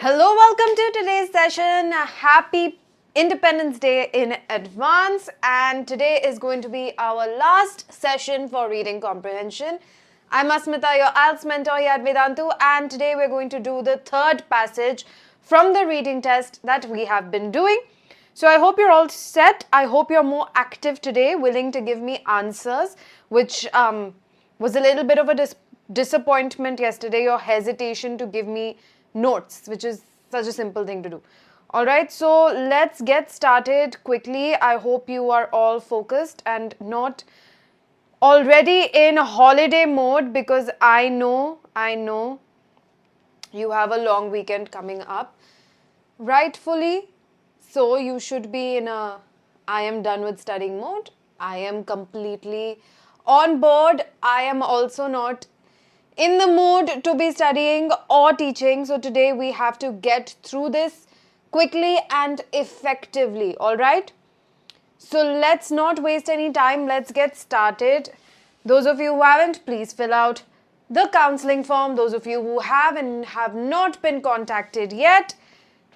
Hello, welcome to today's session. Happy Independence Day in advance, and today is going to be our last session for reading comprehension. I'm Asmita, your IELTS mentor here at Vedantu, and today we're going to do the third passage from the reading test that we have been doing. So I hope you're all set. I hope you're more active today, willing to give me answers, which was a little bit of a disappointment yesterday, your hesitation to give me notes, which is such a simple thing to do. All right, so let's get started quickly. I hope you are all focused and not already in holiday mode, because I know you have a long weekend coming up, rightfully. So you should be in a I am done with studying mode. I am completely on board. I am also not in the mood to be studying or teaching. So today we have to get through this quickly and effectively. All right. So let's not waste any time. Let's get started. Those of you who haven't, please fill out the counseling form. Those of you who have and have not been contacted yet,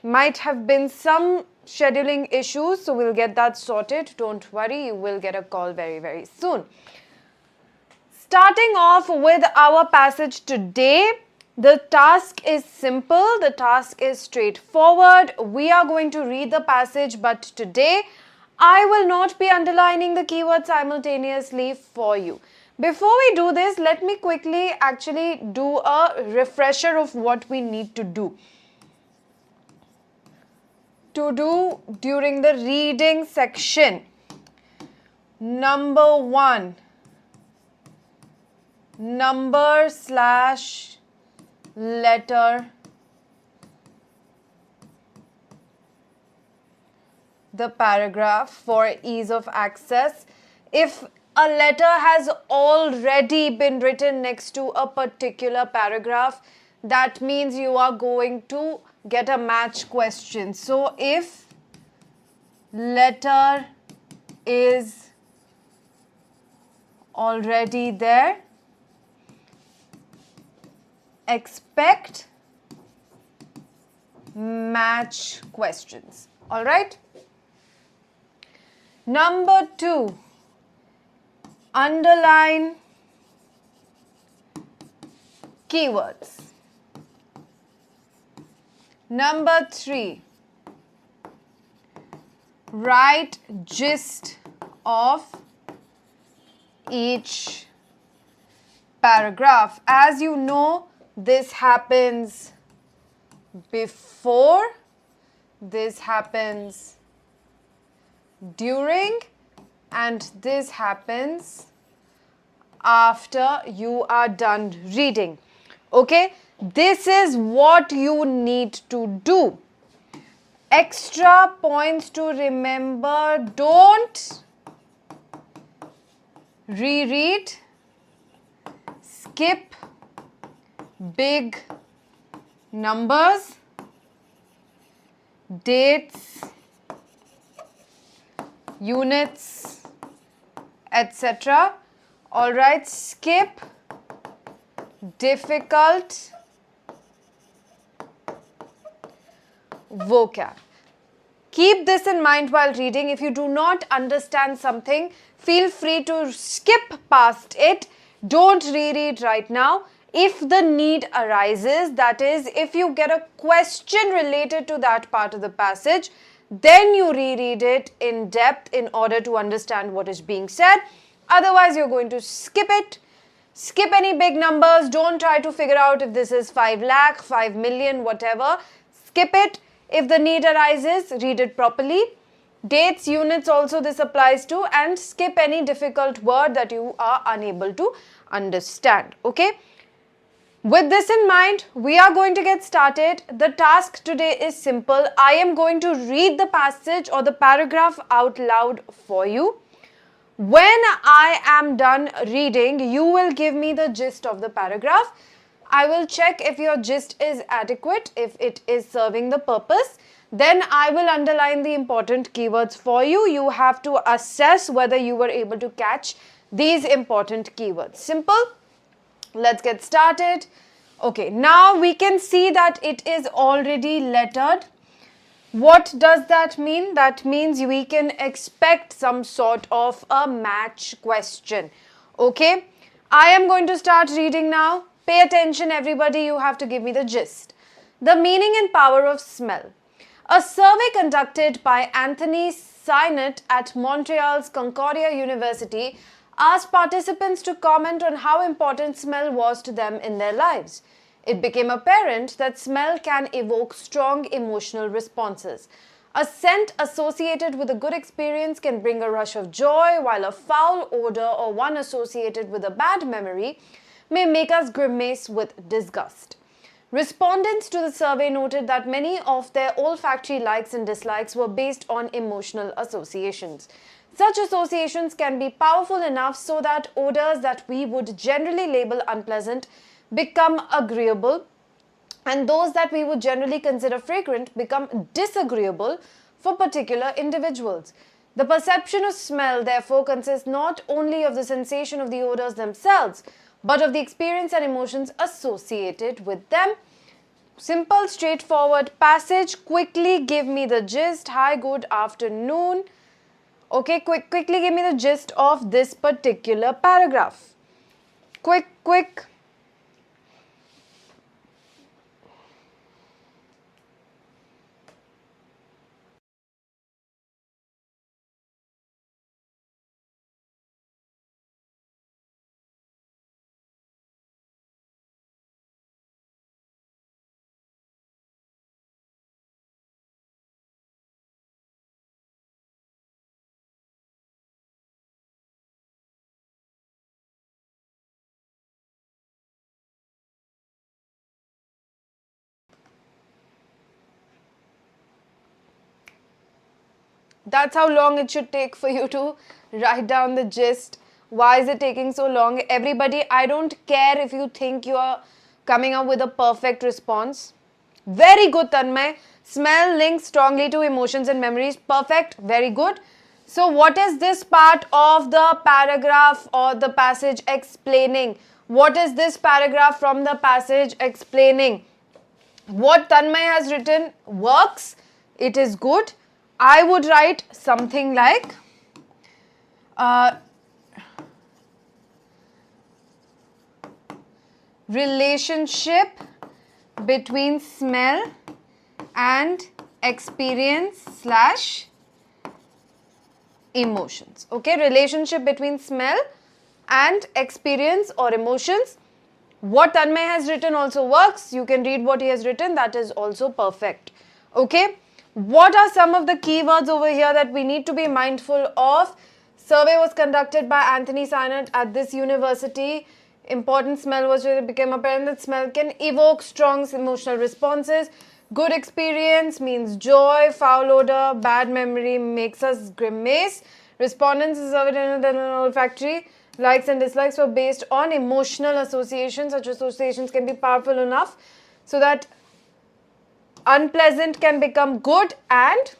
might have been some scheduling issues. So we'll get that sorted. Don't worry. You will get a call very, very soon. Starting off with our passage today, the task is simple, the task is straightforward. We are going to read the passage, but today I will not be underlining the keywords simultaneously for you. Before we do this, let me quickly actually do a refresher of what we need to do during the reading section. Number 1. Number/letter, the paragraph for ease of access. If a letter has already been written next to a particular paragraph, that means you are going to get a match question. So if letter is already there, expect match questions. All right. Number 2, underline keywords. Number 3, write gist of each paragraph. As you know, this happens before, this happens during, and this happens after you are done reading. Okay, this is what you need to do. Extra points to remember: don't reread, skip big numbers, dates, units, etc. All right, skip difficult vocab. Keep this in mind while reading. If you do not understand something, feel free to skip past it. Don't reread right now. If the need arises, that is, if you get a question related to that part of the passage, then you reread it in depth in order to understand what is being said. Otherwise, you're going to skip it. Skip any big numbers. Don't try to figure out if this is 5 lakh, 5 million, whatever. Skip it. If the need arises, read it properly. Dates, units also this applies to, and skip any difficult word that you are unable to understand. Okay. With this in mind, we are going to get started. The task today is simple. I am going to read the passage or the paragraph out loud for you. When I am done reading, you will give me the gist of the paragraph. I will check if your gist is adequate, if it is serving the purpose. Then I will underline the important keywords for you. You have to assess whether you were able to catch these important keywords. Simple. Let's get started. Okay, now we can see that it is already lettered. What does that mean? That means we can expect some sort of a match question. Okay, I am going to start reading now. Pay attention, everybody, you have to give me the gist. The meaning and power of smell. A survey conducted by Anthony Singh at Montreal's Concordia University asked participants to comment on how important smell was to them in their lives. It became apparent that smell can evoke strong emotional responses. A scent associated with a good experience can bring a rush of joy, while a foul odor or one associated with a bad memory may make us grimace with disgust. Respondents to the survey noted that many of their olfactory likes and dislikes were based on emotional associations. Such associations can be powerful enough so that odors that we would generally label unpleasant become agreeable, and those that we would generally consider fragrant become disagreeable for particular individuals. The perception of smell, therefore, consists not only of the sensation of the odors themselves, but of the experience and emotions associated with them. Simple, straightforward passage. Quickly give me the gist. Hi, good afternoon. Okay, quickly give me the gist of this particular paragraph. Quick. That's how long it should take for you to write down the gist. Why is it taking so long? Everybody, I don't care if you think you are coming up with a perfect response. Very good, Tanmay. Smell links strongly to emotions and memories. Perfect. Very good. So what is this part of the paragraph or the passage explaining? What is this paragraph from the passage explaining? What Tanmay has written works. It is good. I would write something like relationship between smell and experience slash emotions. Okay, relationship between smell and experience or emotions. What Tanmay has written also works. You can read what he has written. That is also perfect. Okay. What are some of the keywords over here that we need to be mindful of? Survey was conducted by Anthony Singh at this university. Important smell was where it became apparent that smell can evoke strong emotional responses. Good experience means joy. Foul odor, bad memory makes us grimace. Respondents surveyed in olfactory likes and dislikes were based on emotional associations. Such associations can be powerful enough so that unpleasant can become good and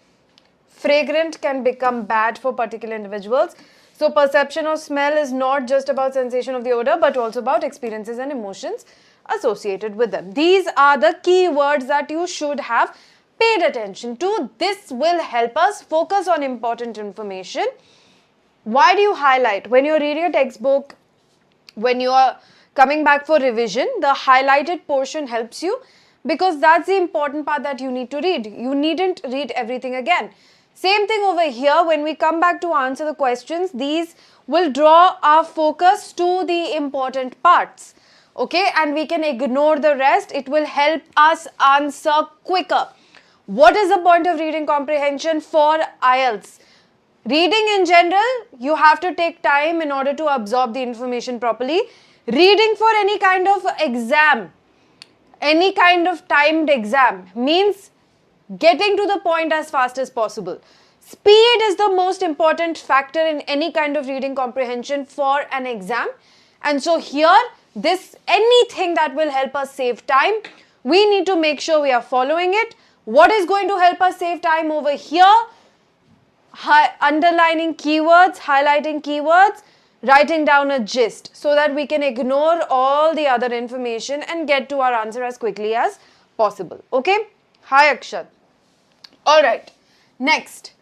fragrant can become bad for particular individuals. So perception of smell is not just about sensation of the odor, but also about experiences and emotions associated with them. These are the key words that you should have paid attention to. This will help us focus on important information. Why do you highlight? When you're reading a textbook, when you are coming back for revision, the highlighted portion helps you, because that's the important part that you need to read. You needn't read everything again. Same thing over here. When we come back to answer the questions, these will draw our focus to the important parts. Okay, and we can ignore the rest. It will help us answer quicker. What is the point of reading comprehension for IELTS? Reading in general, you have to take time in order to absorb the information properly. Reading for any kind of exam, any kind of timed exam, means getting to the point as fast as possible. Speed is the most important factor in any kind of reading comprehension for an exam. And so here, anything that will help us save time, we need to make sure we are following it. What is going to help us save time over here? Underlining keywords, highlighting keywords, writing down a gist so that we can ignore all the other information and get to our answer as quickly as possible. Okay? Hi Akshat. Alright, next.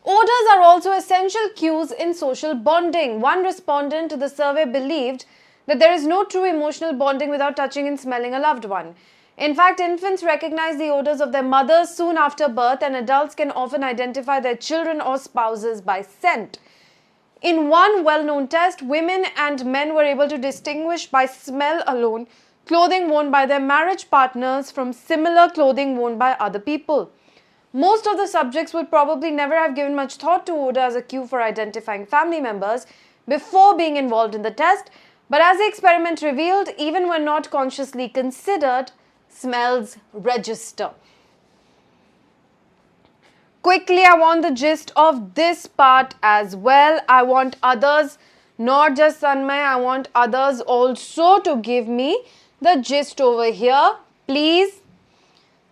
Odors are also essential cues in social bonding. One respondent to the survey believed that there is no true emotional bonding without touching and smelling a loved one. In fact, infants recognize the odors of their mothers soon after birth, and adults can often identify their children or spouses by scent. In one well-known test, women and men were able to distinguish by smell alone clothing worn by their marriage partners from similar clothing worn by other people. Most of the subjects would probably never have given much thought to odor as a cue for identifying family members before being involved in the test, but as the experiment revealed, even when not consciously considered, smells register. Quickly, I want the gist of this part as well. I want others, not just Sanmay, I want others also to give me the gist over here. Please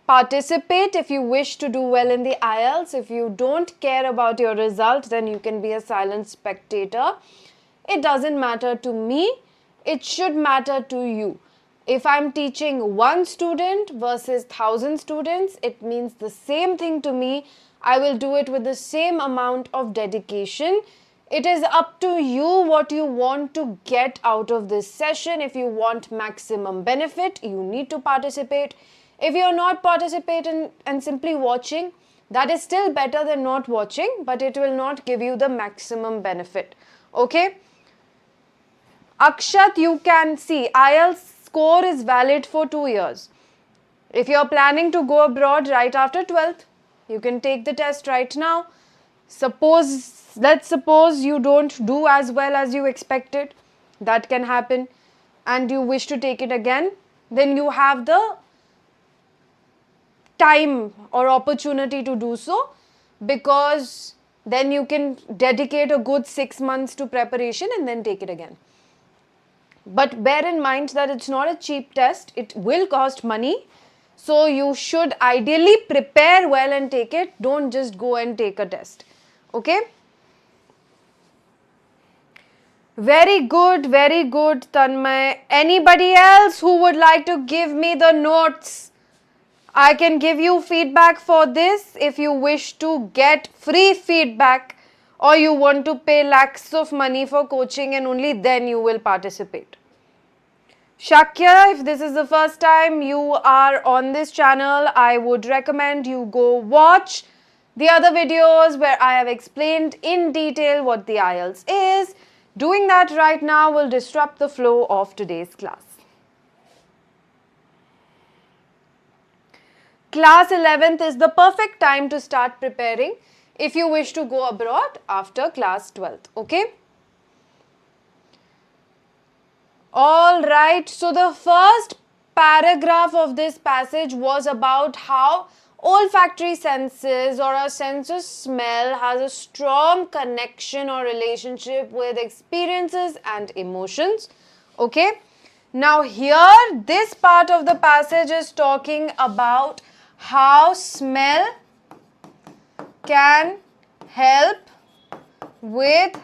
participate if you wish to do well in the IELTS. If you don't care about your result, then you can be a silent spectator. It doesn't matter to me. It should matter to you. If I'm teaching one student versus 1,000 students, it means the same thing to me. I will do it with the same amount of dedication. It is up to you what you want to get out of this session. If you want maximum benefit, you need to participate. If you're not participating and simply watching, that is still better than not watching, but it will not give you the maximum benefit. Okay? Akshat, you can see IELTS score is valid for 2 years. If you're planning to go abroad right after 12th, you can take the test right now. Let's suppose you don't do as well as you expected. That can happen. And you wish to take it again. Then you have the time or opportunity to do so, because then you can dedicate a good 6 months to preparation and then take it again. But bear in mind that it's not a cheap test. It will cost money. So you should ideally prepare well and take it. Don't just go and take a test. Okay? Very good, Tanmay. Anybody else who would like to give me the notes? I can give you feedback for this if you wish to get free feedback, or you want to pay lakhs of money for coaching and only then you will participate. Shakya, if this is the first time you are on this channel, I would recommend you go watch the other videos where I have explained in detail what the IELTS is. Doing that right now will disrupt the flow of today's class. Class 11th is the perfect time to start preparing if you wish to go abroad after class 12th. Okay? Alright, so the first paragraph of this passage was about how olfactory senses or our sense of smell has a strong connection or relationship with experiences and emotions. Okay? Now here, this part of the passage is talking about how smell can help with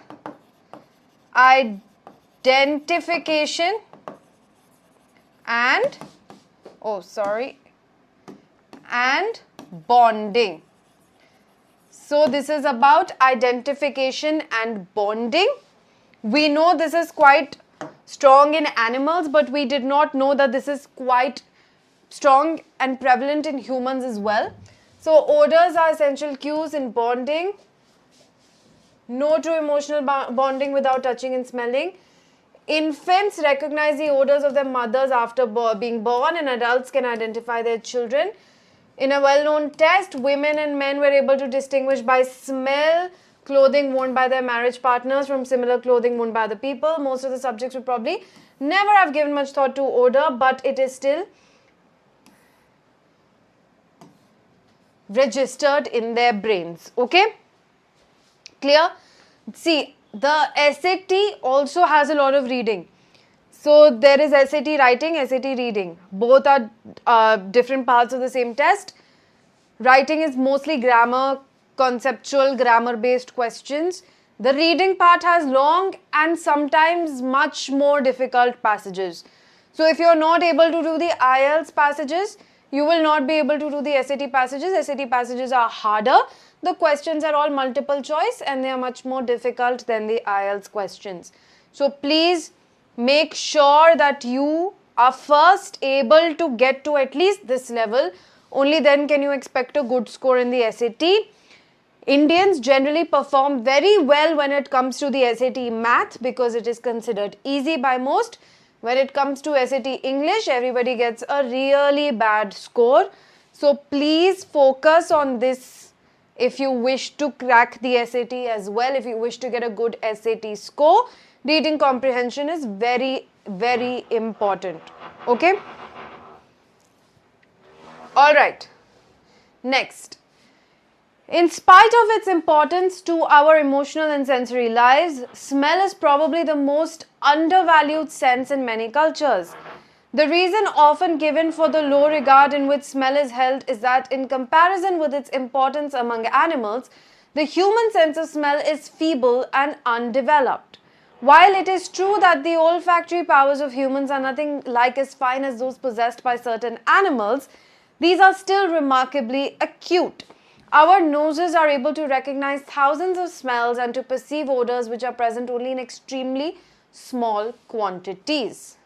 identification and bonding. So this is about identification and bonding. We know this is quite strong in animals, but we did not know that this is quite strong and prevalent in humans as well. So odors are essential cues in bonding. No true emotional bonding without touching and smelling. Infants recognize the odors of their mothers after being born, and adults can identify their children. In a well-known test, women and men were able to distinguish by smell clothing worn by their marriage partners from similar clothing worn by other people. Most of the subjects would probably never have given much thought to odor, but it is still registered in their brains. Okay? Clear? See, the SAT also has a lot of reading. So there is SAT writing, SAT reading. Both are different parts of the same test. Writing is mostly grammar, conceptual, grammar-based questions. The reading part has long and sometimes much more difficult passages. So if you're not able to do the IELTS passages, you will not be able to do the SAT passages. SAT passages are harder. The questions are all multiple choice and they are much more difficult than the IELTS questions. So please make sure that you are first able to get to at least this level. Only then can you expect a good score in the SAT. Indians generally perform very well when it comes to the SAT math because it is considered easy by most. When it comes to SAT English, everybody gets a really bad score. So please focus on this if you wish to crack the SAT as well. If you wish to get a good SAT score, reading comprehension is very, very important. Okay? Alright. Next. In spite of its importance to our emotional and sensory lives, smell is probably the most undervalued sense in many cultures. The reason often given for the low regard in which smell is held is that in comparison with its importance among animals, the human sense of smell is feeble and undeveloped. While it is true that the olfactory powers of humans are nothing like as fine as those possessed by certain animals, these are still remarkably acute. Our noses are able to recognize thousands of smells and to perceive odors which are present only in extremely small quantities.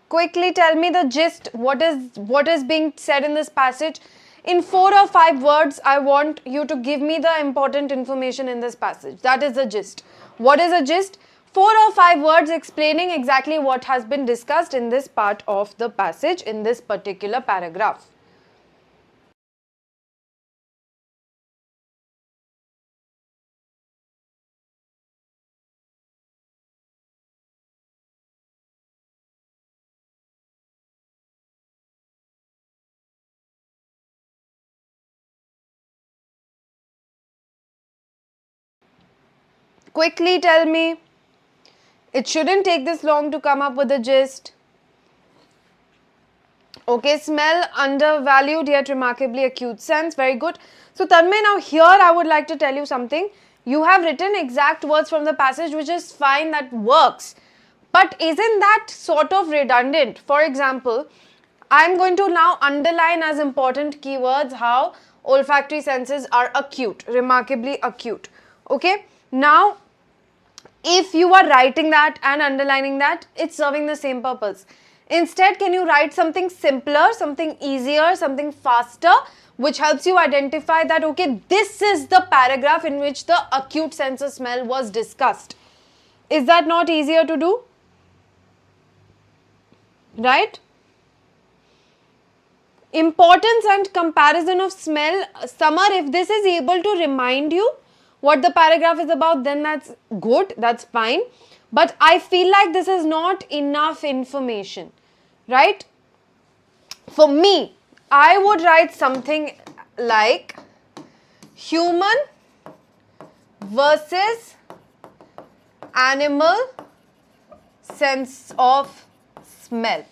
Quickly tell me the gist, what is being said in this passage. In 4 or 5 words, I want you to give me the important information in this passage. That is the gist. What is the gist? 4 or 5 words explaining exactly what has been discussed in this part of the passage, in this particular paragraph. Quickly tell me. It shouldn't take this long to come up with the gist. Okay, smell, undervalued yet remarkably acute sense. Very good. So, Tanmay, now here I would like to tell you something. You have written exact words from the passage, which is fine, that works. But isn't that sort of redundant? For example, I'm going to now underline as important keywords how olfactory senses are acute, remarkably acute. Okay, now if you are writing that and underlining that, it's serving the same purpose. Instead, can you write something simpler, something easier, something faster, which helps you identify that, okay, this is the paragraph in which the acute sense of smell was discussed. Is that not easier to do? Right? Importance and comparison of smell. Summer, if this is able to remind you what the paragraph is about, then that's good, that's fine. But I feel like this is not enough information, right? For me, I would write something like human versus animal sense of smell.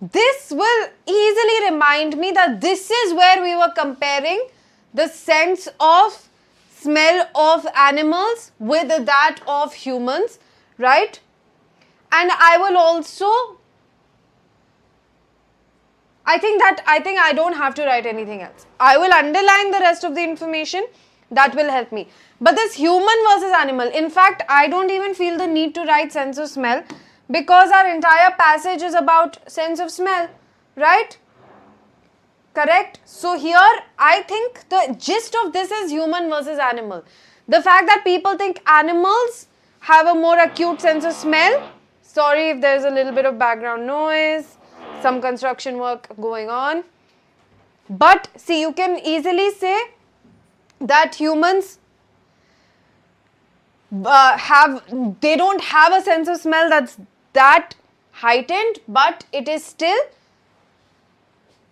This will easily remind me that this is where we were comparing the sense of smell of animals with that of humans, right? And I will also, I think I don't have to write anything else. I will underline the rest of the information. That will help me. But this human versus animal, in fact, I don't even feel the need to write sense of smell because our entire passage is about sense of smell, right? Correct? So here, I think the gist of this is human versus animal. The fact that people think animals have a more acute sense of smell. Sorry if there's a little bit of background noise, some construction work going on. But see, you can easily say that humans they don't have a sense of smell that's that heightened, but it is still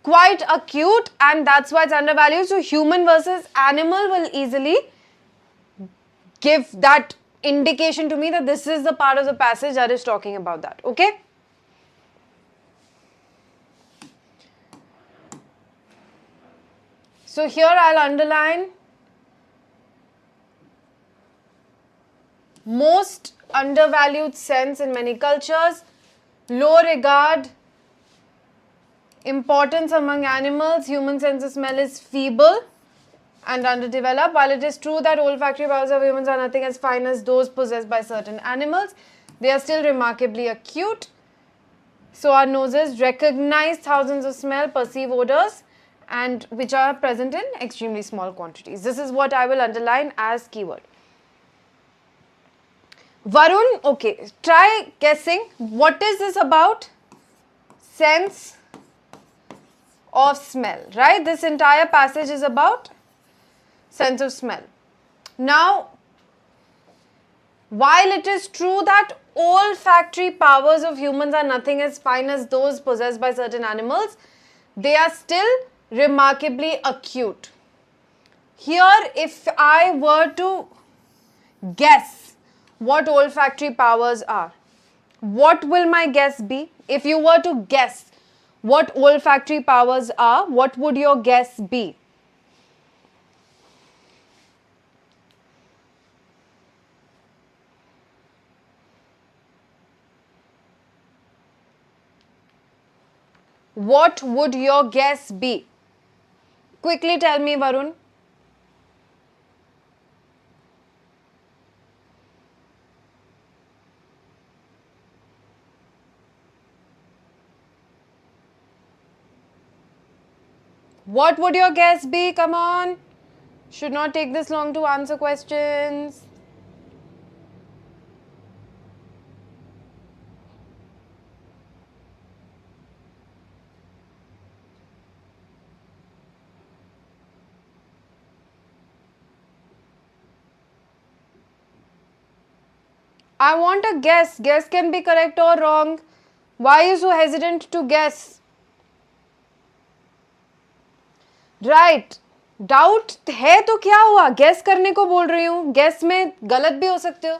quite acute and that's why it's undervalued. So human versus animal will easily give that indication to me that this is the part of the passage that is talking about that. Okay? So here I'll underline most undervalued sense in many cultures, low regard, importance among animals, human sense of smell is feeble and underdeveloped. While it is true that olfactory powers of humans are nothing as fine as those possessed by certain animals, they are still remarkably acute. So our noses recognize thousands of smell, perceive odors, and which are present in extremely small quantities. This is what I will underline as keyword. Varun, okay, try guessing. What is this about? Sense of smell, right? This entire passage is about sense of smell. Now, while it is true that olfactory powers of humans are nothing as fine as those possessed by certain animals, they are still remarkably acute. Here, if I were to guess what olfactory powers are, what will my guess be? If you were to guess what olfactory powers are, what would your guess be? What would your guess be? Quickly tell me, Varun. What would your guess be? Come on. Should not take this long to answer questions. I want a guess. Guess can be correct or wrong. Why are you so hesitant to guess? Right. Doubt है तो क्या हुआ? Guess करने को बोल रही हूँ. Guess में गलत भी हो सकते हो.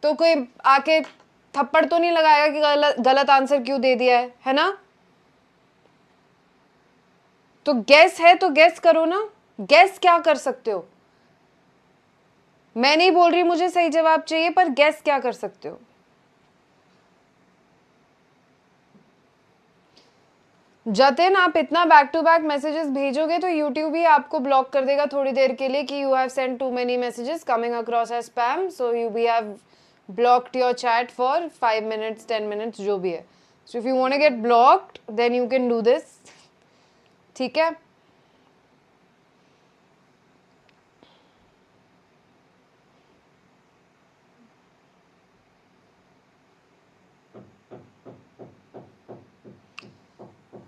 तो कोई आके थप्पड़ तो नहीं लगाएगा कि गलत आंसर क्यों दे दिया है ना? तो गेस है तो गेस करो ना. गेस क्या कर सकते हो? मैं नहीं बोल रही मुझे सही जवाब चाहिए, पर गेस क्या कर सकते हो? जतिन, आप इतना बैक टू बैक मैसेजेस भेजोगे तो यूट्यूब ही आपको ब्लॉक कर देगा थोड़ी देर के लिए कि you have send too many messages coming across as spam, so you we have blocked your chat for 5 minutes 10 minutes जो भी है. So if you want to get blocked then you can do this. ठीक है.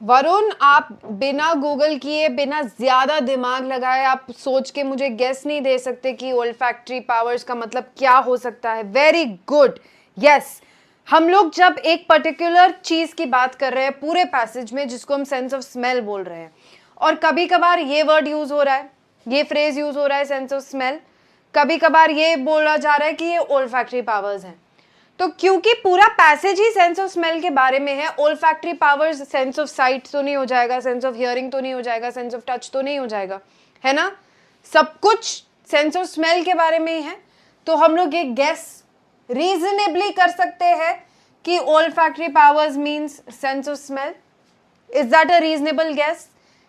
वरुण, आप बिना Google किए, बिना ज्यादा दिमाग लगाए आप सोच के मुझे गेस नहीं दे सकते कि ओल्फैक्टरी पावर्स का मतलब क्या हो सकता है. Very good. यस, हम लोग जब एक पर्टिकुलर चीज की बात कर रहे हैं पूरे पैसेज में जिसको हम सेंस ऑफ स्मेल बोल रहे हैं, और कभी कभार ये वर्ड यूज हो रहा है, ये फ्रेज यूज हो रहा है सेंस ऑफ स्मेल, कभी कभार ये बोला जा रहा है कि ये ओल्फैक्टरी पावर्स हैं. तो क्योंकि पूरा passage he sense of smell के बारे में है, olfactory powers sense of site तो नहीं हो जाएगा, सेंस ऑफ हियरिंग तो नहीं हो जाएगा, सेंस ऑफ टच तो नहीं हो जाएगा, है ना? सब कुछ सेंस ऑफ स्मेल के बारे में ही है. तो हम लोग ये गेस रीजनेबली कर सकते हैं कि olfactory powers means sense of smell. Is that a reasonable guess?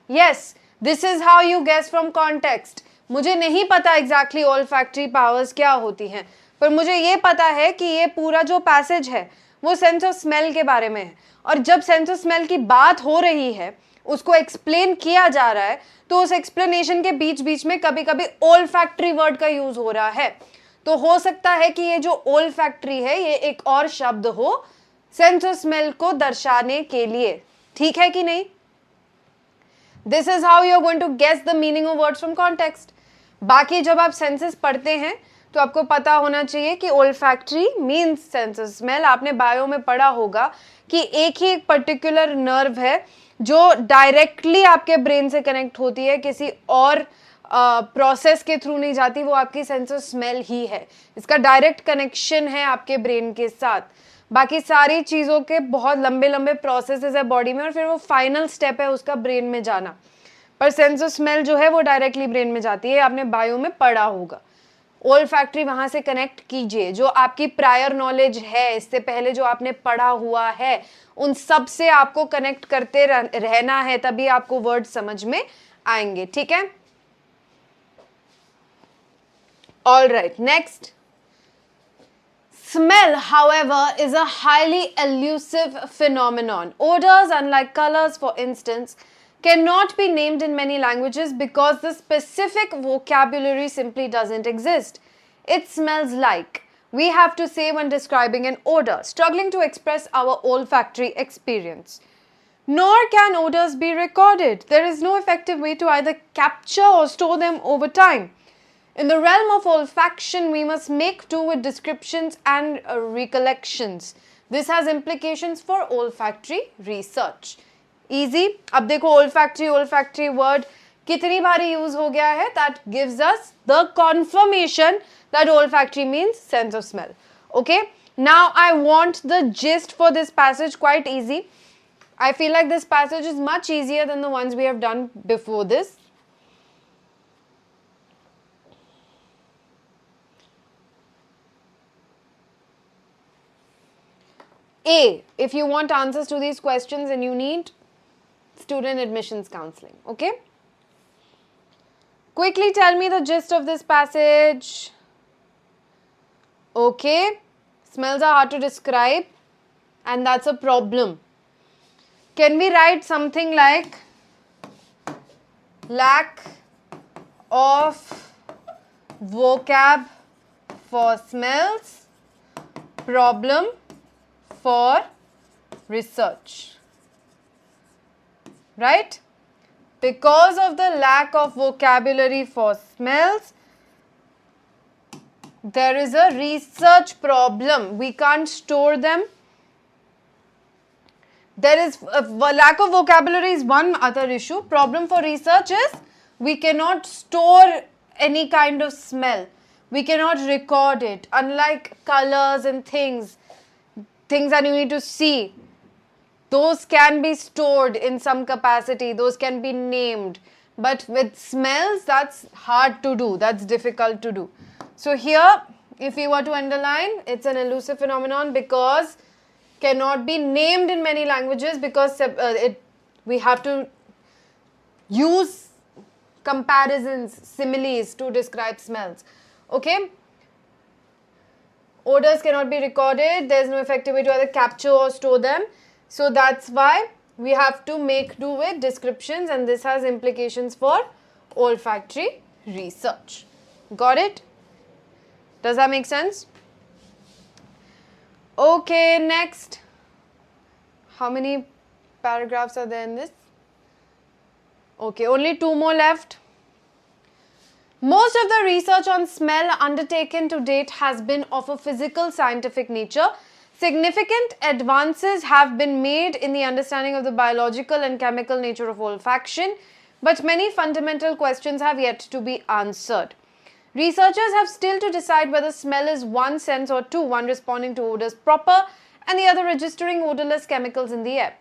Yes, this is how you guess from context. मुझे नहीं पता एग्जैक्टली ओल्फैक्टरी पावर्स क्या होती हैं, पर मुझे ये पता है कि ये पूरा जो पैसेज है वो सेंस ऑफ स्मेल के बारे में है. और जब सेंस ऑफ स्मेल की बात हो रही है, उसको एक्सप्लेन किया जा रहा है, तो उस एक्सप्लेनेशन के बीच बीच में कभी कभी ओल्फैक्टरी वर्ड का यूज हो रहा है. तो हो सकता है कि ये जो ओल्फैक्टरी है ये एक और शब्द हो सेंस ऑफ स्मेल को दर्शाने के लिए. ठीक है कि नहीं? This is how you are going to guess the meaning of words from context. बाकी जब आप सेंसेस पढ़ते हैं तो आपको पता होना चाहिए कि olfactory means sense of smell. आपने बायो में पढ़ा होगा कि एक ही एक पर्टिकुलर नर्व है जो डायरेक्टली आपके ब्रेन से कनेक्ट होती है किसी और प्रोसेस के थ्रू नहीं जाती, वो आपकी सेंस ऑफ स्मेल ही है. इसका डायरेक्ट कनेक्शन है आपके ब्रेन के साथ. बाकी सारी चीज़ों के बहुत लंबे लंबे प्रोसेसेस है बॉडी में और फिर वो फाइनल स्टेप है उसका ब्रेन में जाना. पर सेंस ऑफ स्मेल जो है वो डायरेक्टली ब्रेन में जाती है. आपने बायो में पढ़ा होगा. ओल फैक्ट्री वहां से कनेक्ट कीजिए. जो आपकी प्रायर नॉलेज है, इससे पहले जो आपने पढ़ा हुआ है, उन सब से आपको कनेक्ट करते रहना है, तभी आपको वर्ड समझ में आएंगे. ठीक है. All right, next. Smell, however, is a highly elusive phenomenon. Odors, unlike colors, for instance, cannot be named in many languages because the specific vocabulary simply doesn't exist. It smells like. We have to say when describing an odor, struggling to express our olfactory experience. Nor can odors be recorded. There is no effective way to either capture or store them over time. In the realm of olfaction, we must make do with descriptions and recollections. This has implications for olfactory research. Easy. अब देखो olfactory word कितनी बारी use हो गया है. That gives us the confirmation that olfactory means sense of smell. Okay. Now I want the gist for this passage. Quite easy. I feel like this passage is much easier than the ones we have done before this. A, if you want answers to these questions and you need student admissions counseling, okay? Quickly tell me the gist of this passage. Okay, smells are hard to describe and that's a problem. Can we write something like lack of vocab for smells, problem for research, right? Because of the lack of vocabulary for smells, there is a research problem. We can't store them. There is a lack of vocabulary is one other issue. Problem for research is we cannot store any kind of smell. We cannot record it. Unlike colors and things that you need to see, those can be stored in some capacity, those can be named, but with smells that's hard to do, that's difficult to do. So here if we were to underline, it's an elusive phenomenon because cannot be named in many languages because we have to use comparisons, similes to describe smells. Okay. Odors cannot be recorded. There is no effective way to either capture or store them. So that's why we have to make do with descriptions, and this has implications for olfactory research. Got it? Does that make sense? Okay, next. How many paragraphs are there in this? Okay, only 2 more left. Most of the research on smell undertaken to date has been of a physical scientific nature. Significant advances have been made in the understanding of the biological and chemical nature of olfaction, but many fundamental questions have yet to be answered. Researchers have still to decide whether smell is one sense or two, one responding to odors proper and the other registering odorless chemicals in the air.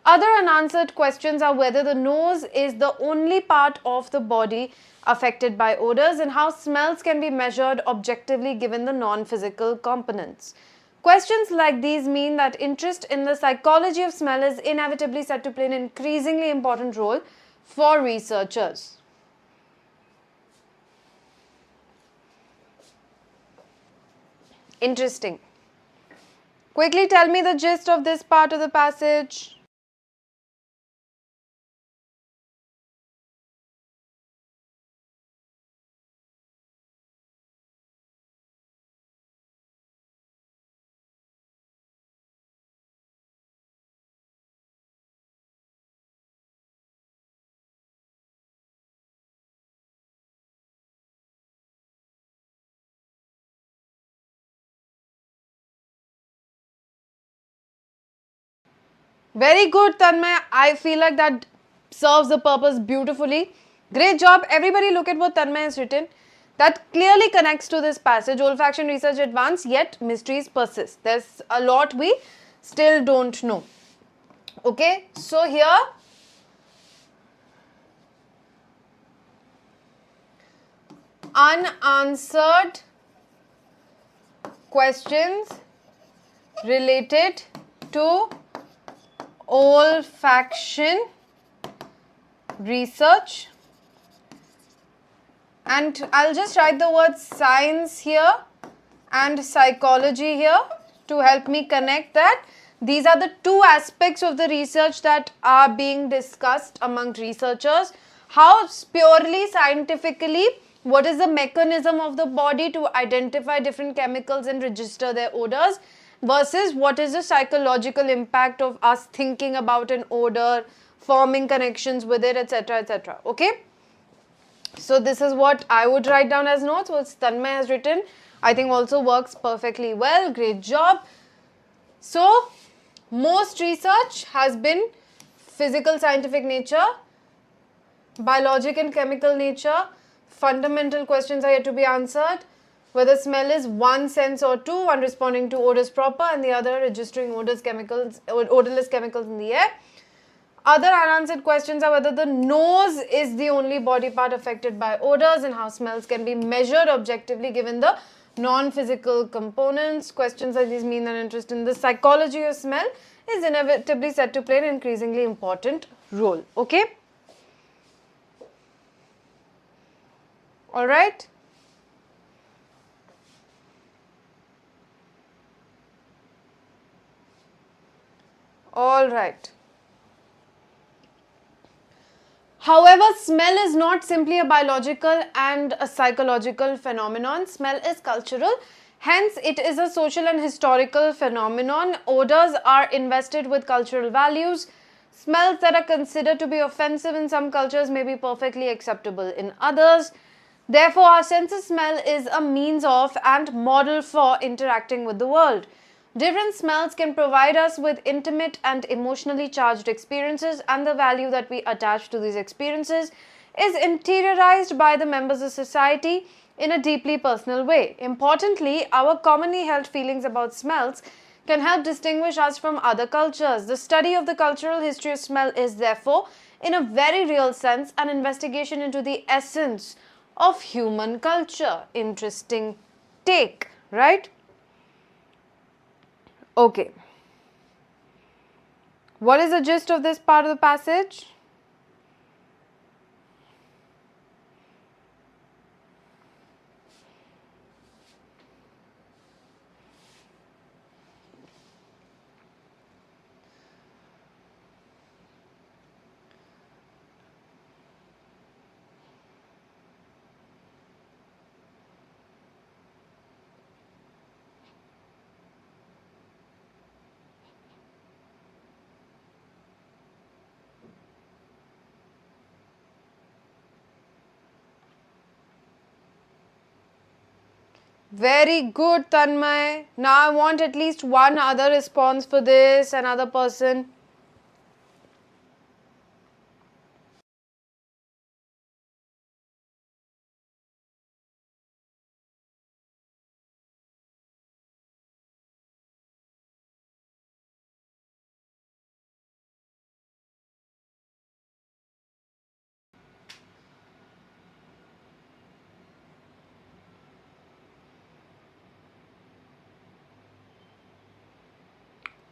Other unanswered questions are whether the nose is the only part of the body affected by odors and how smells can be measured objectively given the non-physical components. Questions like these mean that interest in the psychology of smell is inevitably set to play an increasingly important role for researchers. Interesting. Quickly tell me the gist of this part of the passage. Very good, Tanmay. I feel like that serves the purpose beautifully. Great job. Everybody look at what Tanmay has written. That clearly connects to this passage. Olfaction research advanced, yet mysteries persist. There's a lot we still don't know. Okay, so here unanswered questions related to olfaction research, and I'll just write the word science here and psychology here to help me connect that. These are the two aspects of the research that are being discussed among researchers. How purely scientifically, what is the mechanism of the body to identify different chemicals and register their odors, versus what is the psychological impact of us thinking about an odor, forming connections with it, etc., etc. Okay. So this is what I would write down as notes. What Tanmay has written, I think also works perfectly well. Great job. So most research has been physical scientific nature, biologic and chemical nature. Fundamental questions are yet to be answered. Whether smell is one sense or two, one responding to odors proper and the other registering odorless chemicals in the air. Other unanswered questions are whether the nose is the only body part affected by odors and how smells can be measured objectively given the non-physical components. Questions like these mean that interest in the psychology of smell is inevitably set to play an increasingly important role. Okay? Alright? Alright. However, smell is not simply a biological and a psychological phenomenon. Smell is cultural. Hence, it is a social and historical phenomenon. Odors are invested with cultural values. Smells that are considered to be offensive in some cultures may be perfectly acceptable in others. Therefore, our sense of smell is a means of and model for interacting with the world. Different smells can provide us with intimate and emotionally charged experiences, and the value that we attach to these experiences is interiorized by the members of society in a deeply personal way. Importantly, our commonly held feelings about smells can help distinguish us from other cultures. The study of the cultural history of smell is therefore, in a very real sense, an investigation into the essence of human culture. Interesting take, right? Okay. What is the gist of this part of the passage? Very good, Tanmay. Now I want at least one other response for this, another person.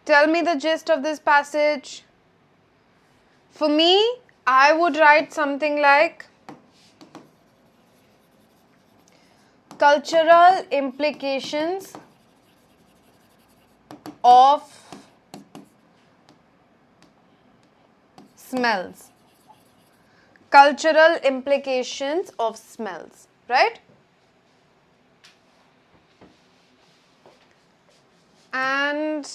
Tell me the gist of this passage. For me, I would write something like cultural implications of smells. Cultural implications of smells, right? And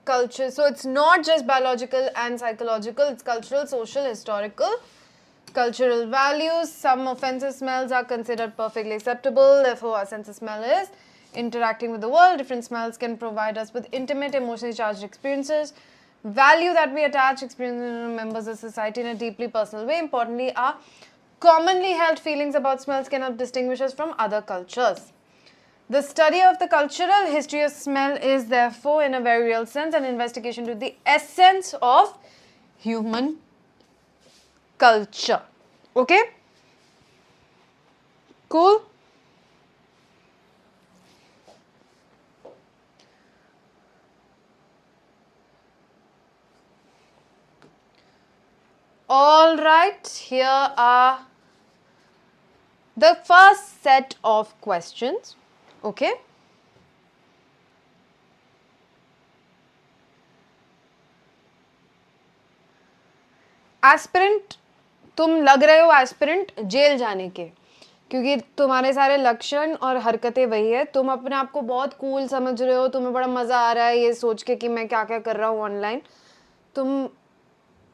culture. So it's not just biological and psychological, it's cultural, social, historical, cultural values. Some offensive smells are considered perfectly acceptable, therefore our sense of smell is interacting with the world. Different smells can provide us with intimate, emotionally charged experiences. Value that we attach experiences members of society in a deeply personal way. Importantly, our commonly held feelings about smells can help distinguish us from other cultures. The study of the cultural history of smell is therefore, in a very real sense, an investigation to the essence of human culture. Okay? Cool? All right, here are the first set of questions. Okay? Aspirant, तुम लग रहे हो aspirant jail जाने के, क्योंकि तुम्हारे सारे लक्षण और हरकतें वही है. तुम अपने आप को बहुत कूल समझ रहे हो, तुम्हें बड़ा मज़ा आ रहा है ये सोच के कि मैं क्या क्या कर रहा हूँ ऑनलाइन. तुम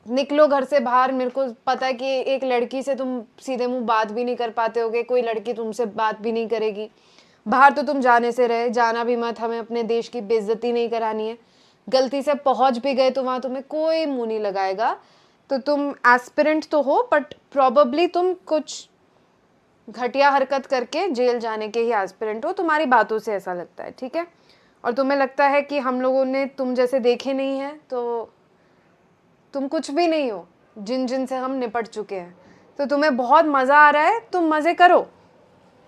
निकलो घर से बाहर, मेरे को पता है कि एक लड़की से तुम सीधे मुंह बात भी नहीं कर पाते होगे, कोई लड़की तुमसे बात भी नहीं करेगी. बाहर तो तुम जाने से रहे, जाना भी मत, हमें अपने देश की बेइज्जती नहीं करानी है. गलती से पहुंच भी गए तो वहाँ तुम्हें कोई मुंह नहीं लगाएगा. तो तुम एस्पिरेंट तो हो, बट प्रॉबेबली तुम कुछ घटिया हरकत करके जेल जाने के ही एस्पिरेंट हो. तुम्हारी बातों से ऐसा लगता है, ठीक है. और तुम्हें लगता है कि हम लोगों ने तुम जैसे देखे नहीं हैं, तो तुम कुछ भी नहीं हो जिन जिन से हम निपट चुके हैं. तो तुम्हें बहुत मज़ा आ रहा है, तुम मज़े करो,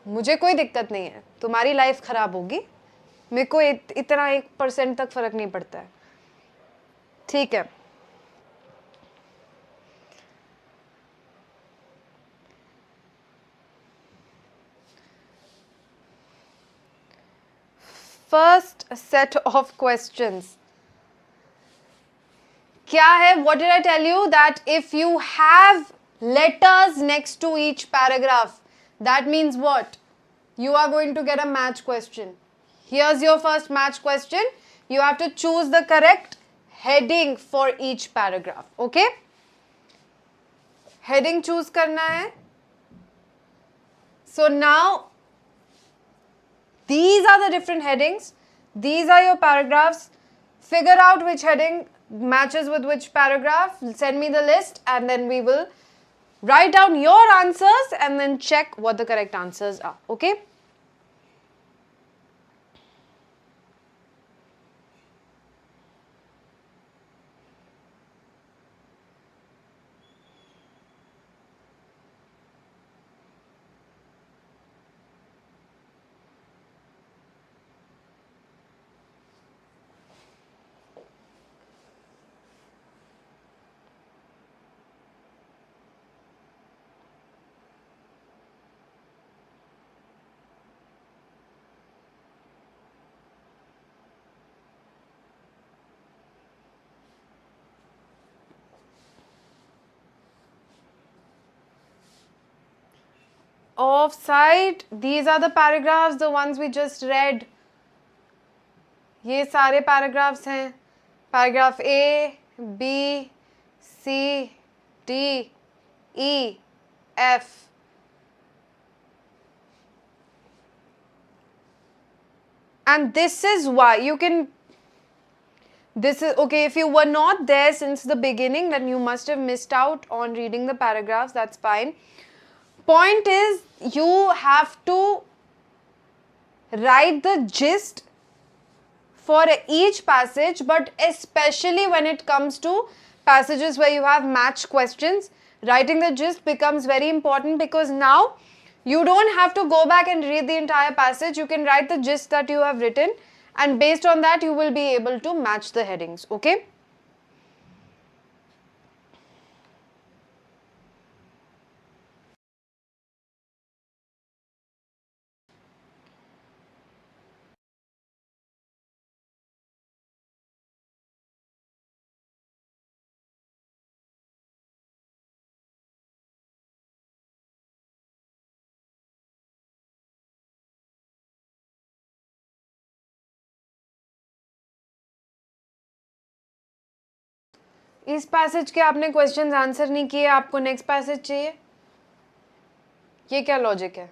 मुझे कोई दिक्कत नहीं है. तुम्हारी लाइफ ख़राब होगी, मेरे को इतना 1% तक फ़र्क नहीं पड़ता है, ठीक है. फर्स्ट सेट ऑफ क्वेश्चंस क्या है? What did I tell you? That if you have letters next to each paragraph, that means what? You are going to get a match question. Here's your first match question. You have to choose the correct heading for each paragraph. Okay? Heading choose करना है. So now, these are the different headings. These are your paragraphs. Figure out which heading matches with which paragraph. Send me the list and then we will write down your answers and then check what the correct answers are. Okay? Offside, these are the paragraphs, the ones we just read. ये सारे paragraphs हैं. Paragraph A, B, C, D, E, F. And this is why you can, this is, okay, if you were not there since the beginning, then you must have missed out on reading the paragraphs, that's fine. Point is, you have to write the gist for each passage, but especially when it comes to passages where you have match questions, writing the gist becomes very important, because now you don't have to go back and read the entire passage. You can write the gist that you have written, and based on that you will be able to match the headings. Okay? इस passage के आपने questions answer नहीं किए, आपको next passage चाहिए, ये क्या logic है?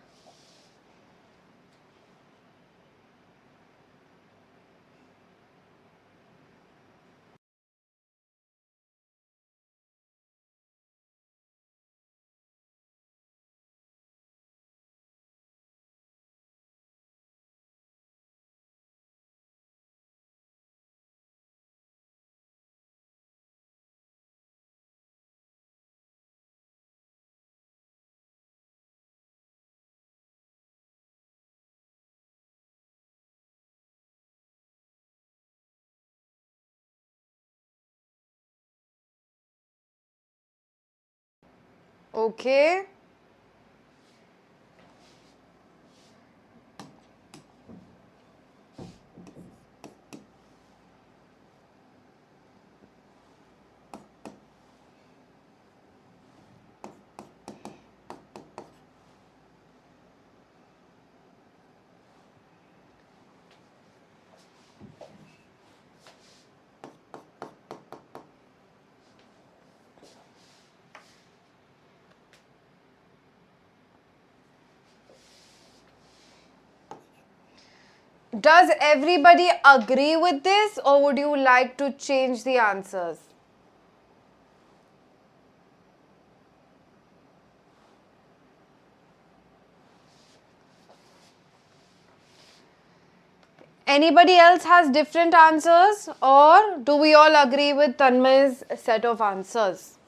Okay. Does everybody agree with this, or would you like to change the answers? Anybody else has different answers, or do we all agree with Tanmay's set of answers?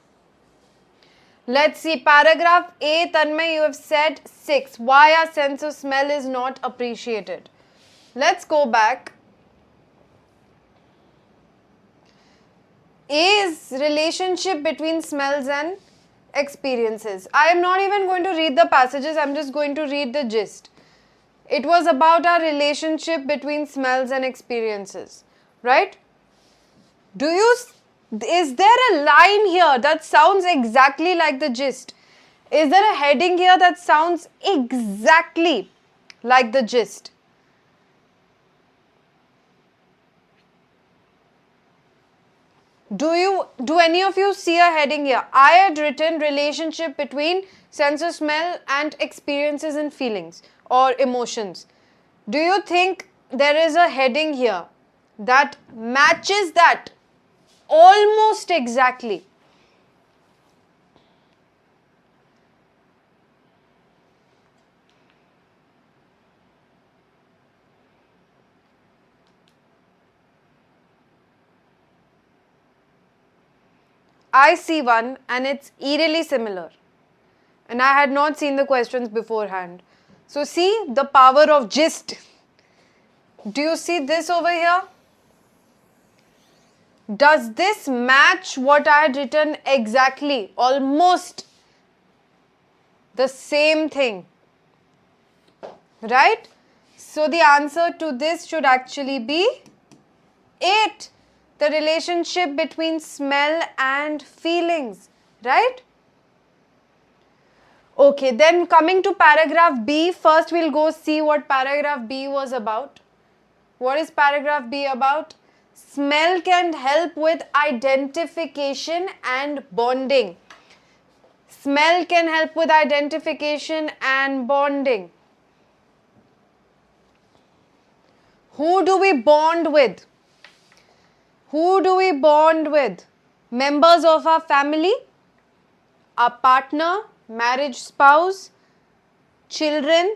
Let's see. Paragraph A, Tanmay, you have said 6. Why our sense of smell is not appreciated. Let's go back. A is relationship between smells and experiences. I am not even going to read the passages. I am just going to read the gist. It was about our relationship between smells and experiences, right? Is there a line here that sounds exactly like the gist? Is there a heading here that sounds exactly like the gist? Do any of you see a heading here? I had written relationship between sense of smell and experiences and feelings or emotions. Do you think there is a heading here that matches that almost exactly? I see one and it's eerily similar. And I had not seen the questions beforehand. So see the power of gist. Do you see this over here? Does this match what I had written exactly? Almost the same thing. Right? So the answer to this should actually be 8. The relationship between smell and feelings. Right? Okay, then coming to paragraph B, first we'll go see what paragraph B was about. What is paragraph B about? Smell can help with identification and bonding. Smell can help with identification and bonding. Who do we bond with? Who do we bond with? Members of our family, our partner, marriage spouse, children,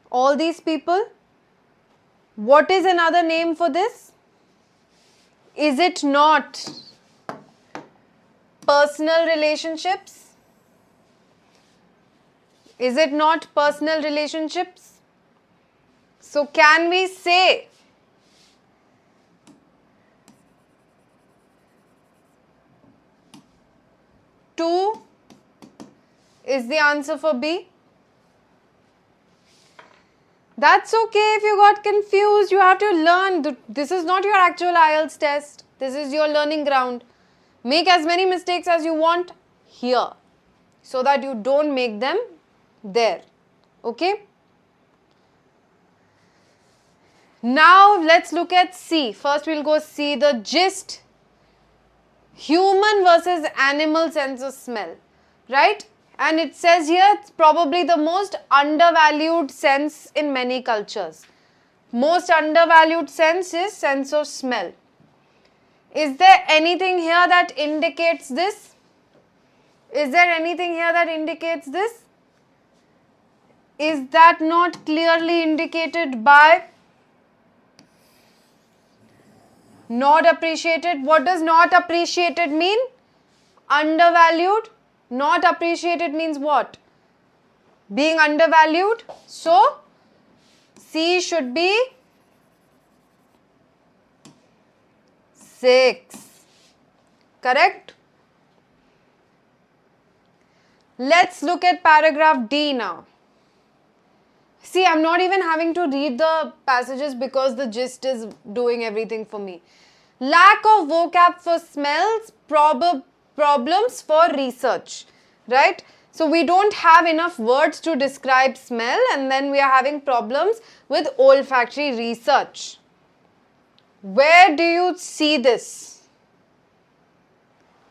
all these people. What is another name for this? Is it not personal relationships? Is it not personal relationships? So can we say two is the answer for B? That's okay if you got confused. You have to learn. This is not your actual IELTS test. This is your learning ground. Make as many mistakes as you want here so that you don't make them there. Okay? Now let's look at C. First we'll go see the gist. Human versus animal sense of smell. Right? And it says here it's probably the most undervalued sense in many cultures. Most undervalued sense is sense of smell. Is there anything here that indicates this? Is there anything here that indicates this? Is that not clearly indicated by not appreciated? What does not appreciated mean? Undervalued. Not appreciated means what? Being undervalued. So, C should be 6. Correct? Let's look at paragraph D now. See, I'm not even having to read the passages because the gist is doing everything for me. Lack of vocab for smells, problems for research, right? So we don't have enough words to describe smell, and then we are having problems with olfactory research. Where do you see this?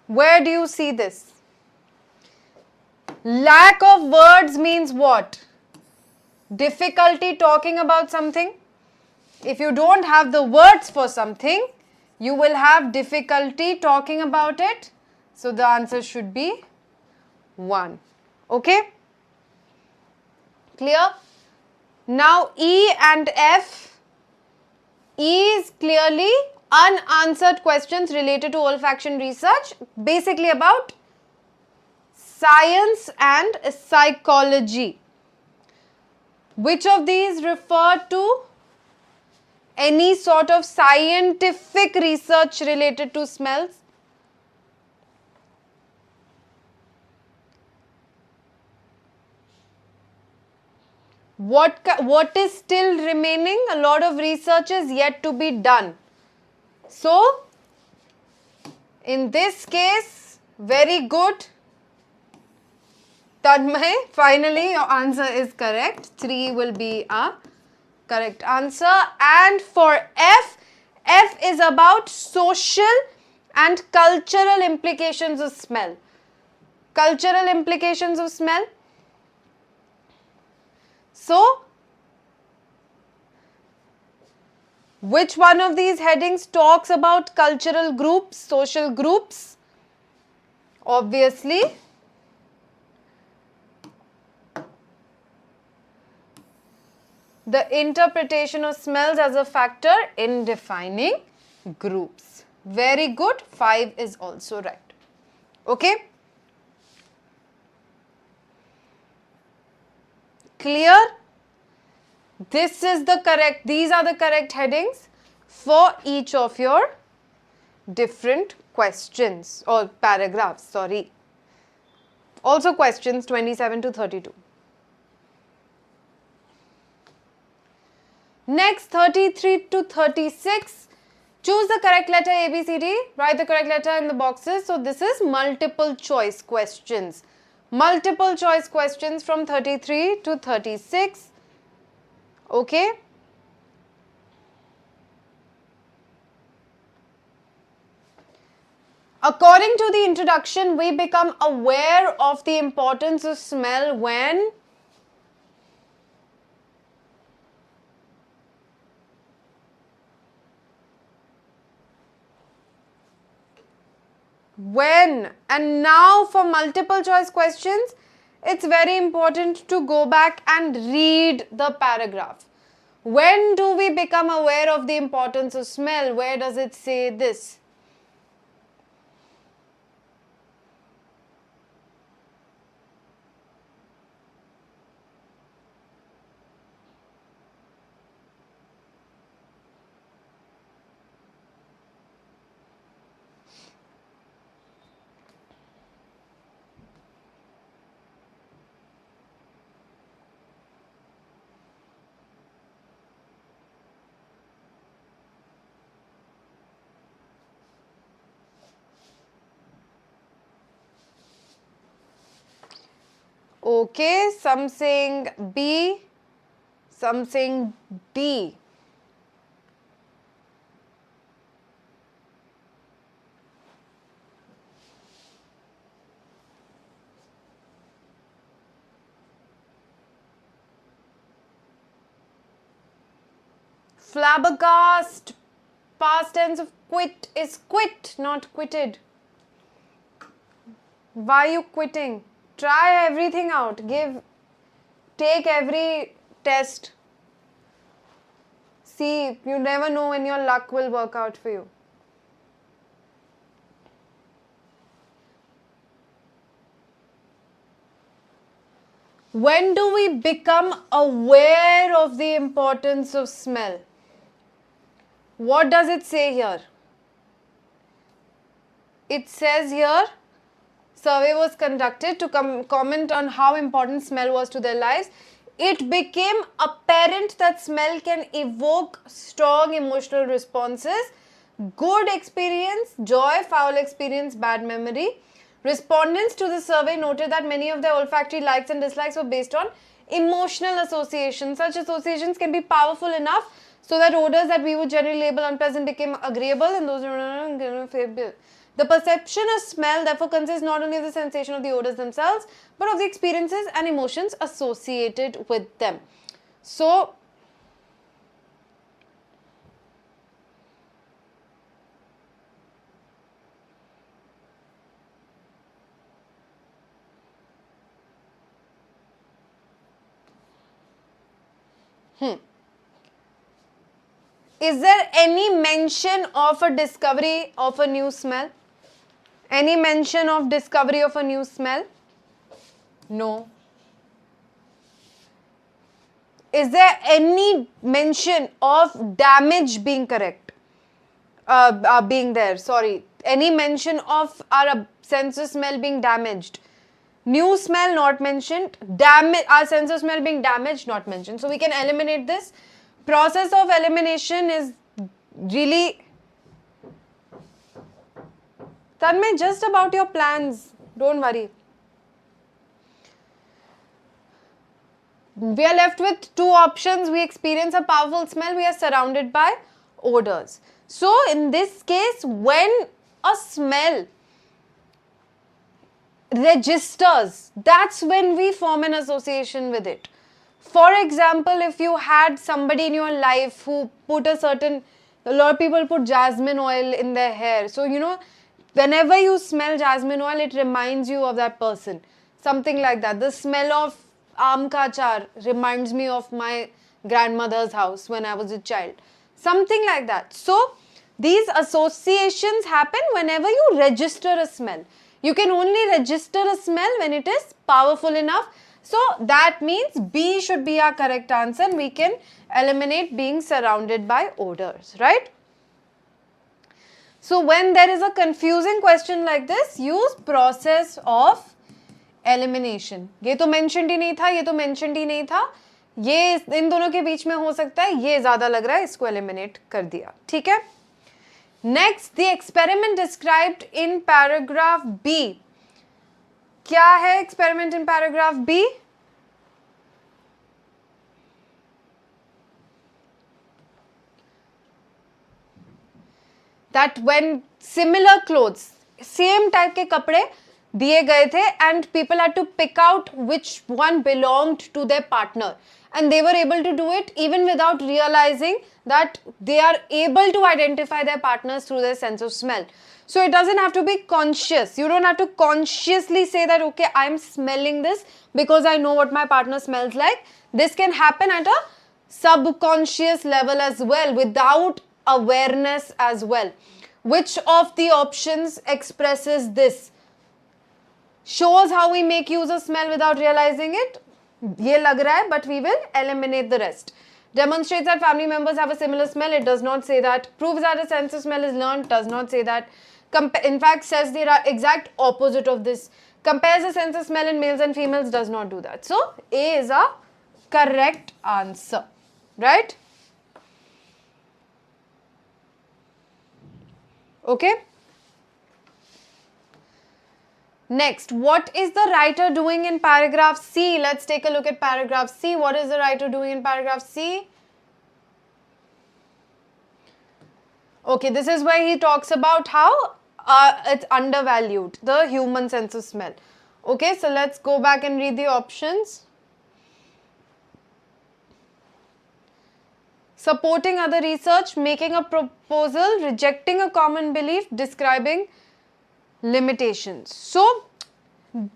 Where do you see this? Lack of words means what? Difficulty talking about something. If you don't have the words for something, you will have difficulty talking about it. So the answer should be 1. Okay? Clear? Now E and F. E is clearly unanswered questions related to olfaction research, basically about science and psychology. Which of these refer to any sort of scientific research related to smells? What is still remaining? A lot of research is yet to be done. So, in this case, very good. Tanmay, finally your answer is correct. 3 will be a correct answer. And for F, F is about social and cultural implications of smell. Cultural implications of smell. So, which one of these headings talks about cultural groups, social groups? Obviously, the interpretation of smells as a factor in defining groups. Very good. 5 is also right. Okay? Clear? These are the correct headings for each of your different questions or paragraphs, sorry. Also questions 27 to 32. Next, 33 to 36. Choose the correct letter A, B, C, D. Write the correct letter in the boxes. So this is multiple choice questions. Multiple choice questions from 33 to 36. Okay. According to the introduction, we become aware of the importance of smell when and now for multiple choice questions, it's very important to go back and read the paragraph. When do we become aware of the importance of smell? Where does it say this? Okay, some saying B, some saying D. Flabbergast, past tense of quit is quit, not quitted. Why are you quitting? Try everything out. Take every test. See, you never know when your luck will work out for you. When do we become aware of the importance of smell? What does it say here? It says here, survey was conducted to comment on how important smell was to their lives, it became apparent that smell can evoke strong emotional responses, good experience, joy, foul experience, bad memory. Respondents to the survey noted that many of their olfactory likes and dislikes were based on emotional associations. Such associations can be powerful enough so that odors that we would generally label unpleasant became agreeable and those favorable. The perception of smell therefore consists not only of the sensation of the odors themselves, but of the experiences and emotions associated with them. So, is there any mention of a discovery of a new smell? Any mention of discovery of a new smell? No. Is there any mention of damage being correct? Being there, sorry. Any mention of our sense of smell being damaged? New smell not mentioned. Our sense of smell being damaged not mentioned. So we can eliminate this. Process of elimination is really... Tanmay, just about your plans. Don't worry. We are left with two options. We experience a powerful smell. We are surrounded by odors. So, in this case, when a smell registers, that's when we form an association with it. For example, if you had somebody in your life who put a lot of people put jasmine oil in their hair. So, whenever you smell jasmine oil, it reminds you of that person. Something like that. The smell of aam ka achar reminds me of my grandmother's house when I was a child. Something like that. So, these associations happen whenever you register a smell. You can only register a smell when it is powerful enough. So, that means B should be our correct answer and we can eliminate being surrounded by odors, right? So, when there is a confusing question like this, use process of elimination. ये तो mentioned ही नहीं था, ये तो mentioned ही नहीं था, ये इन दोनों के बीच में हो सकता है, ये ज़्यादा लग रहा है, इसको eliminate कर दिया, ठीक है? Next, the experiment described in paragraph B. क्या है experiment in paragraph B? That when similar clothes, same type के कपड़े दिए गए थे and people had to pick out which one belonged to their partner and they were able to do it even without realizing that they are able to identify their partners through their sense of smell. So it doesn't have to be conscious. You don't have to consciously say that, okay, I'm smelling this because I know what my partner smells like. This can happen at a subconscious level as well without awareness as well. Which of the options expresses this? Shows how we make use of smell without realizing it. ये लग रहा है, but we will eliminate the rest. Demonstrates that family members have a similar smell. It does not say that. Proves that a sense of smell is learned. Does not say that. In fact, says the exact opposite of this. Compares the sense of smell in males and females. Does not do that. So, A is a correct answer. Right? Okay. Next, what is the writer doing in paragraph C? Let's take a look at paragraph C. What is the writer doing in paragraph C? Okay, this is where he talks about how it's undervalued, the human sense of smell. Okay, so let's go back and read the options. Supporting other research, making a proposal, rejecting a common belief, describing limitations. So,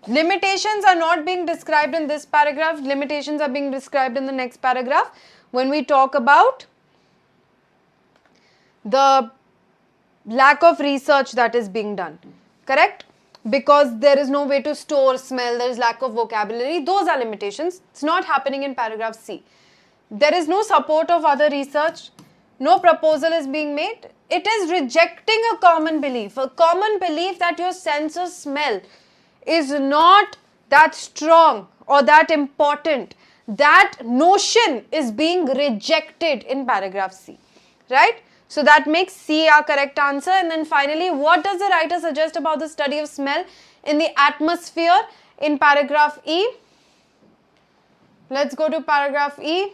limitations are not being described in this paragraph. Limitations are being described in the next paragraph when we talk about the lack of research that is being done. Correct? Because there is no way to store smell, there is lack of vocabulary. Those are limitations. It's not happening in paragraph C. There is no support of other research. No proposal is being made. It is rejecting a common belief that your sense of smell is not that strong or that important. That notion is being rejected in paragraph C, right? So that makes C our correct answer. And then finally, what does the writer suggest about the study of smell in the atmosphere in paragraph E? Let's go to paragraph E.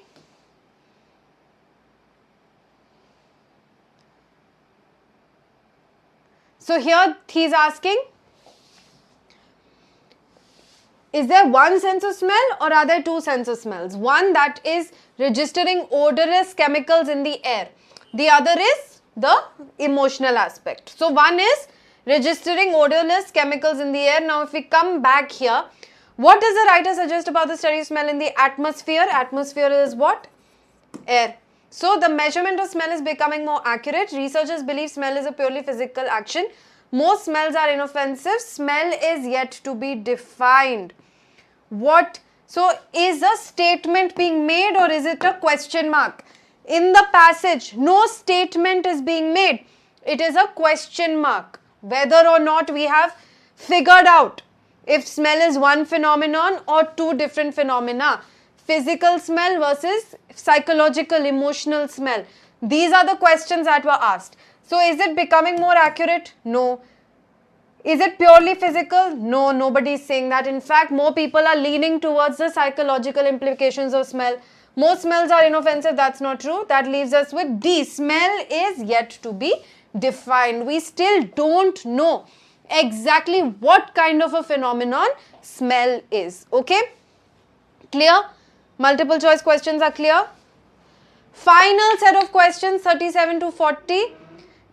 So here he's asking, is there one sense of smell or are there two sense of smells? One that is registering odorous chemicals in the air. The other is the emotional aspect. So one is registering odorless chemicals in the air. Now if we come back here, what does the writer suggest about the study of smell in the atmosphere? Atmosphere is what? Air. So the measurement of smell is becoming more accurate. Researchers believe smell is a purely physical action. Most smells are inoffensive. Smell is yet to be defined. What? So is a statement being made or is it a question mark? In the passage, no statement is being made. It is a question mark. Whether or not we have figured out if smell is one phenomenon or two different phenomena. Physical smell versus psychological, emotional smell. These are the questions that were asked. So is it becoming more accurate? No. Is it purely physical? No, nobody is saying that. In fact, more people are leaning towards the psychological implications of smell. Most smells are inoffensive. That's not true. That leaves us with D. Smell is yet to be defined. We still don't know exactly what kind of a phenomenon smell is. Okay? Clear? Multiple choice questions are clear. Final set of questions 37 to 40.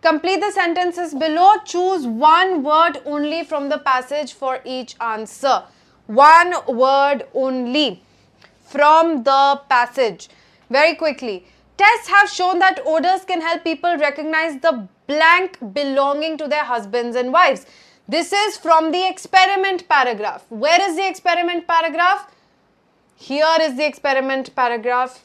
Complete the sentences below. Choose one word only from the passage for each answer. One word only from the passage. Very quickly. Tests have shown that odors can help people recognize the blank belonging to their husbands and wives. This is from the experiment paragraph. Where is the experiment paragraph? Here is the experiment paragraph.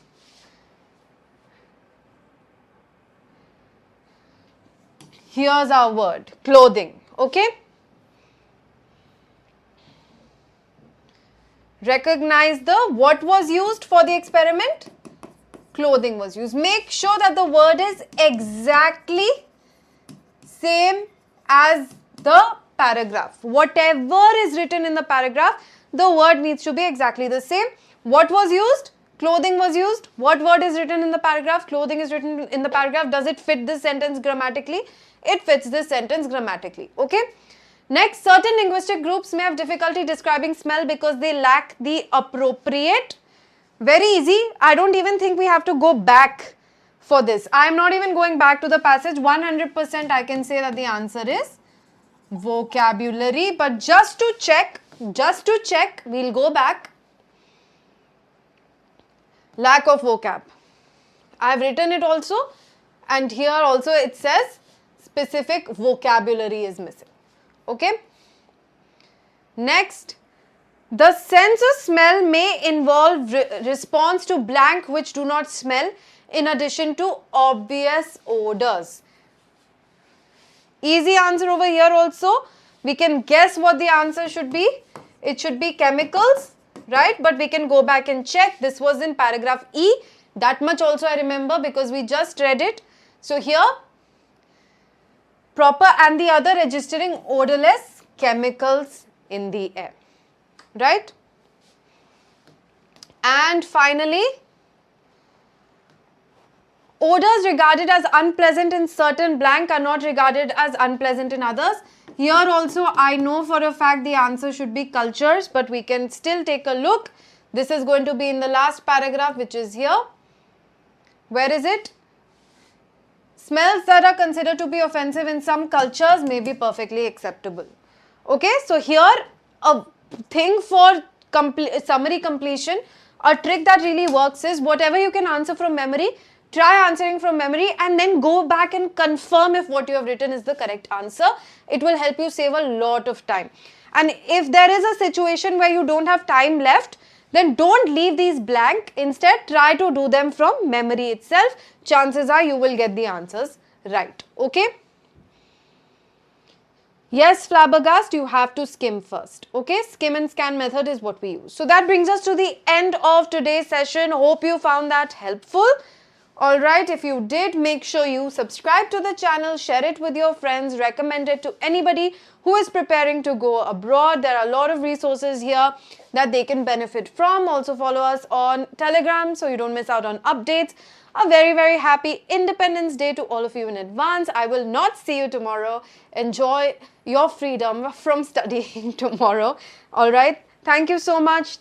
Here's our word, clothing, okay? Recognize the, what was used for the experiment? Clothing was used. Make sure that the word is exactly same as the paragraph. Whatever is written in the paragraph, the word needs to be exactly the same. What was used? Clothing was used. What word is written in the paragraph? Clothing is written in the paragraph. Does it fit this sentence grammatically? It fits this sentence grammatically. Okay. Next, certain linguistic groups may have difficulty describing smell because they lack the appropriate. Very easy. I don't even think we have to go back for this. I am not even going back to the passage. 100% I can say that the answer is vocabulary. But just to check, we'll go back. Lack of vocab. I have written it also, and here also it says specific vocabulary is missing. Okay. Next, the sense of smell may involve response to blank which do not smell in addition to obvious odors. Easy answer over here also. We can guess what the answer should be. It should be chemicals, right? But we can go back and check. This was in paragraph E. That much also I remember because we just read it. So here, proper and the other registering odorless chemicals in the air, right? And finally, odors regarded as unpleasant in certain blank are not regarded as unpleasant in others. Here also I know for a fact the answer should be cultures, but we can still take a look. This is going to be in the last paragraph, which is here. Where is it? Smells that are considered to be offensive in some cultures may be perfectly acceptable. Okay, so here a thing for summary completion, a trick that really works is whatever you can answer from memory, try answering from memory and then go back and confirm if what you have written is the correct answer. It will help you save a lot of time. And if there is a situation where you don't have time left, then don't leave these blank. Instead, try to do them from memory itself. Chances are you will get the answers right. Okay. Yes, flabbergast, you have to skim first. Okay, skim and scan method is what we use. So that brings us to the end of today's session. Hope you found that helpful. Alright, if you did, make sure you subscribe to the channel, share it with your friends, recommend it to anybody who is preparing to go abroad. There are a lot of resources here that they can benefit from. Also follow us on Telegram so you don't miss out on updates. A very, very happy Independence Day to all of you in advance. I will not see you tomorrow. Enjoy your freedom from studying tomorrow. Alright, thank you so much.